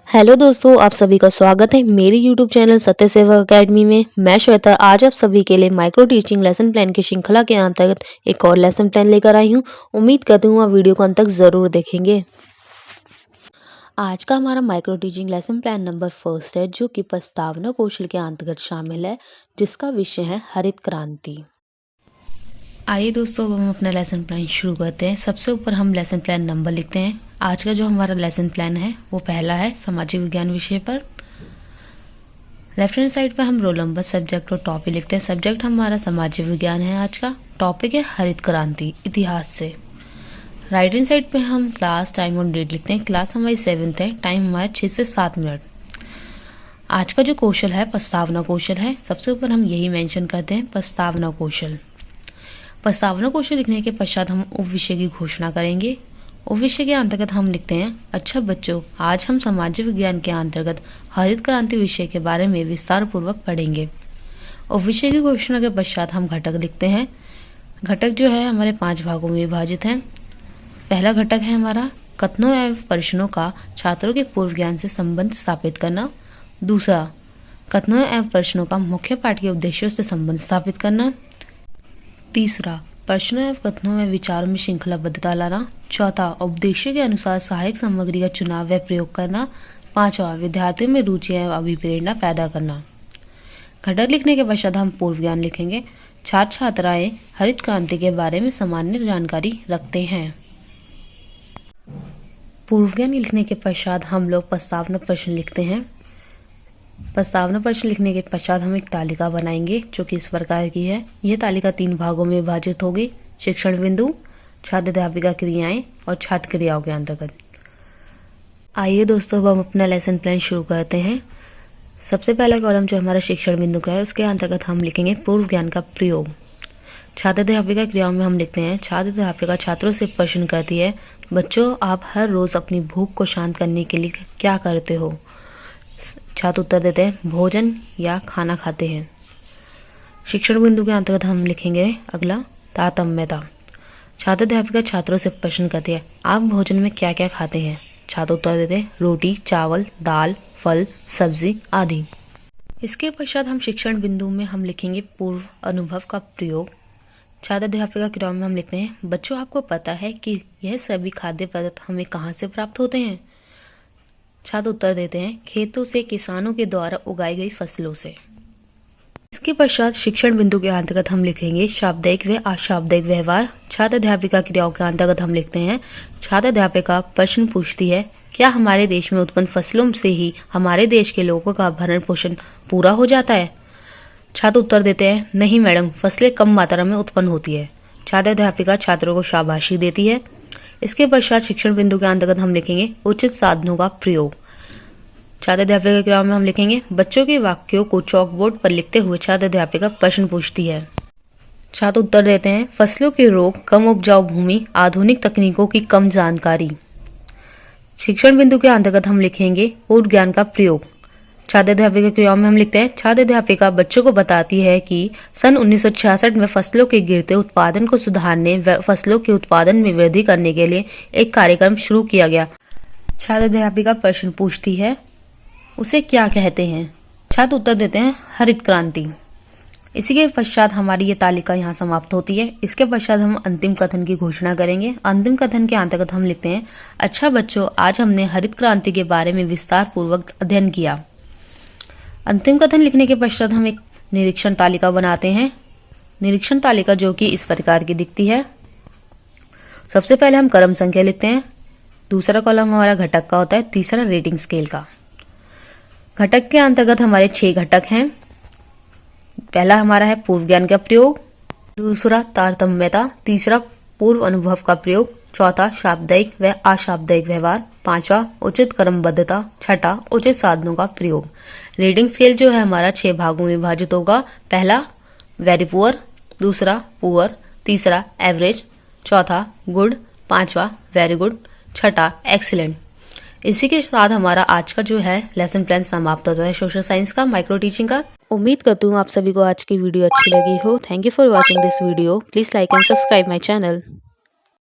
Hello दोस्तों, आप सभी का स्वागत है मेरे यूट्यूब चैनल सत्य सेवा अकेडमी में। मैं श्वेता आज आप सभी के लिए माइक्रो टीचिंग लेसन प्लान की श्रृंखला के अंतर्गत एक और लेसन प्लान लेकर आई हूँ। उम्मीद करती हूँ आप वीडियो को अंत तक ज़रूर देखेंगे। आज का हमारा micro teaching lesson plan number first है, जो कि प्रस्तावना कौशल के अंतर्गत शामिल है, जिसका विषय है हरित क्रांति। आइए दोस्तों, अब हम अपना लेसन प्लान शुरू करते हैं। सबसे ऊपर हम लेसन प्लान नंबर लिखते हैं। आज का जो हमारा लेसन प्लान है वो पहला है सामाजिक विज्ञान विषय पर। लेफ्ट हैंड साइड पर हम रोल नंबर, सब्जेक्ट और टॉपिक लिखते हैं। सब्जेक्ट हमारा सामाजिक विज्ञान है आज का। टॉपिक है हरित क्रांति, इतिहास से। राइट हैंड साइड पे हम क्लास, टाइम और डेट लिखते हैं। क्लास हमारी 7th है, टाइम हमारा 6 से 7 मिनट। आज का जो कौशल है प्रस्तावना कौशल है। सबसे ऊपर हम यही मेंशन करते हैं, प्रस्तावना कौशल। प्रस्तावना कौशल लिखने के पश्चात हम उप विषय की घोषणा करेंगे। उप विषय के अंतर्गत हम लिखते हैं, अच्छा बच्चों, आज हम सामाजिक विज्ञान के अंतर्गत हरित क्रांति विषय के बारे में विस्तार पूर्वक पढ़ेंगे। उप विषय की घोषणा के पश्चात हम घटक लिखते हैं। घटक जो है हमारे 5 भागों में विभाजित हैं। पहला घटक है हमारा कथनों एवं प्रश्नों का छात्रों के पूर्व ज्ञान से संबंध स्थापित करना। दूसरा, कथनों एवं प्रश्नों का मुख्य पाठ के उद्देश्यों से संबंध स्थापित करना। तीसरा, प्रश्नों एवं कथनों में विचारों में श्रृंखलाबद्धता लाना। चौथा, उपदेश्य के अनुसार सहायक सामग्री का चुनाव व प्रयोग करना। पांचवा, विद्यार्थियों में रुचि एवं अभिप्रेरणा पैदा करना। घटक लिखने के पश्चात हम पूर्व ज्ञान लिखेंगे। छात्र छात्राएं हरित क्रांति के बारे में सामान्य जानकारी रखते हैं। पूर्व ज्ञान लिखने के पश्चात हम लोग प्रस्तावना प्रश्न लिखते हैं। प्रस्तावना प्रश्न लिखने के पश्चात हम एक तालिका बनाएंगे, जो कि इस प्रकार की है। यह तालिका 3 भागों में विभाजित होगी, शिक्षण बिंदु, छात्र अध्यापिका क्रियाएं और छात्र क्रियाओं के अंतर्गत। आइए दोस्तों, अब हम अपना लेसन प्लान शुरू करते हैं। सबसे पहला कॉलम जो हमारा शिक्षण बिंदु का है, उसके अंतर्गत हम लिखेंगे पूर्व ज्ञान का प्रयोग। छात्र अध्यापिका क्रियाओं में हम लिखते हैं, छात्र अध्यापिका छात्रों से प्रश्न करती है, बच्चों आप हर रोज अपनी भूख को शांत करने के लिए क्या करते हो? छात्र उत्तर देते हैं, भोजन या खाना खाते हैं। शिक्षण बिंदु के अंतर्गत हम लिखेंगे अगला, तारतम्यता। छात्र अध्यापिका छात्रों से प्रश्न करती है, आप भोजन में क्या क्या खाते हैं? छात्र उत्तर देते हैं, रोटी, चावल, दाल, फल, सब्जी आदि। इसके पश्चात हम शिक्षण बिंदु में हम लिखेंगे पूर्व अनुभव का प्रयोग। छात्र अध्यापिका क्रियाओं में हम लिखते हैं, बच्चों आपको पता है कि यह सभी खाद्य पदार्थ हमें कहाँ से प्राप्त होते हैं? छात्र उत्तर देते हैं, खेतों से, किसानों के द्वारा उगाई गई फसलों से। इसके पश्चात शिक्षण बिंदु के अंतर्गत हम लिखेंगे शाब्दिक व अशाब्दिक व्यवहार। छात्र अध्यापिका क्रियाओं के अंतर्गत हम लिखते हैं, छात्र अध्यापिका प्रश्न पूछती है, क्या हमारे देश में उत्पन्न फसलों से ही हमारे देश के लोगों का भरण पोषण पूरा हो जाता है? छात्र उत्तर देते हैं, नहीं मैडम, फसलें कम मात्रा में उत्पन्न होती है। छात्र अध्यापिका छात्रों को शाबाशी देती है। इसके पश्चात शिक्षण बिंदु के अंतर्गत हम लिखेंगे उचित साधनों का प्रयोग। छात्र अध्यापिका क्रियाओं में हम लिखेंगे, बच्चों के वाक्यों को चौक बोर्ड पर लिखते हुए छात्र अध्यापिका प्रश्न पूछती है। छात्र उत्तर देते हैं, फसलों के रोग, कम उपजाऊ भूमि, आधुनिक तकनीकों की कम जानकारी। शिक्षण बिंदु के अंतर्गत हम लिखेंगे पूर्व ज्ञान का प्रयोग। छात्र अध्यापिका क्रियाओं में हम लिखते हैं, छात्र अध्यापिका बच्चों को बताती है कि सन 1966 में फसलों के गिरते उत्पादन को सुधारने व फसलों के उत्पादन में वृद्धि करने के लिए एक कार्यक्रम शुरू किया गया। छात्र अध्यापिका प्रश्न पूछती है, उसे क्या कहते हैं? छात्र उत्तर देते हैं, हरित क्रांति। इसी के पश्चात हमारी ये तालिका यहाँ समाप्त होती है। इसके पश्चात हम अंतिम कथन की घोषणा करेंगे। अंतिम कथन के अंतर्गत हम लिखते हैं, अच्छा बच्चों, आज हमने हरित क्रांति के बारे में विस्तार पूर्वक अध्ययन किया। अंतिम कथन लिखने के पश्चात हम एक निरीक्षण तालिका बनाते हैं। निरीक्षण तालिका जो कि इस प्रकार की दिखती है। सबसे पहले हम क्रम संख्या लिखते हैं। दूसरा कॉलम हमारा घटक का होता है। तीसरा रेटिंग स्केल का। घटक के अंतर्गत हमारे 6 घटक हैं। पहला हमारा है पूर्व ज्ञान का प्रयोग। दूसरा तारतम्यता। तीसरा पूर्व अनुभव का प्रयोग। चौथा शाब्दिक व अशाब्दिक व्यवहार। पांचवा उचित क्रमबद्धता। छठा उचित साधनों का प्रयोग। रेटिंग स्केल जो है हमारा 6 भागों में विभाजित होगा। पहला वेरी पुअर, दूसरा पुअर, तीसरा एवरेज, चौथा गुड, पांचवा वेरी गुड, छठा एक्सीलेंट। इसी के साथ हमारा आज का जो है लेसन प्लान समाप्त होता है सोशल साइंस का, माइक्रो टीचिंग का। उम्मीद करती हूँ आप सभी को आज की वीडियो अच्छी लगी हो। Thank you for watching this video. Please like and subscribe my channel.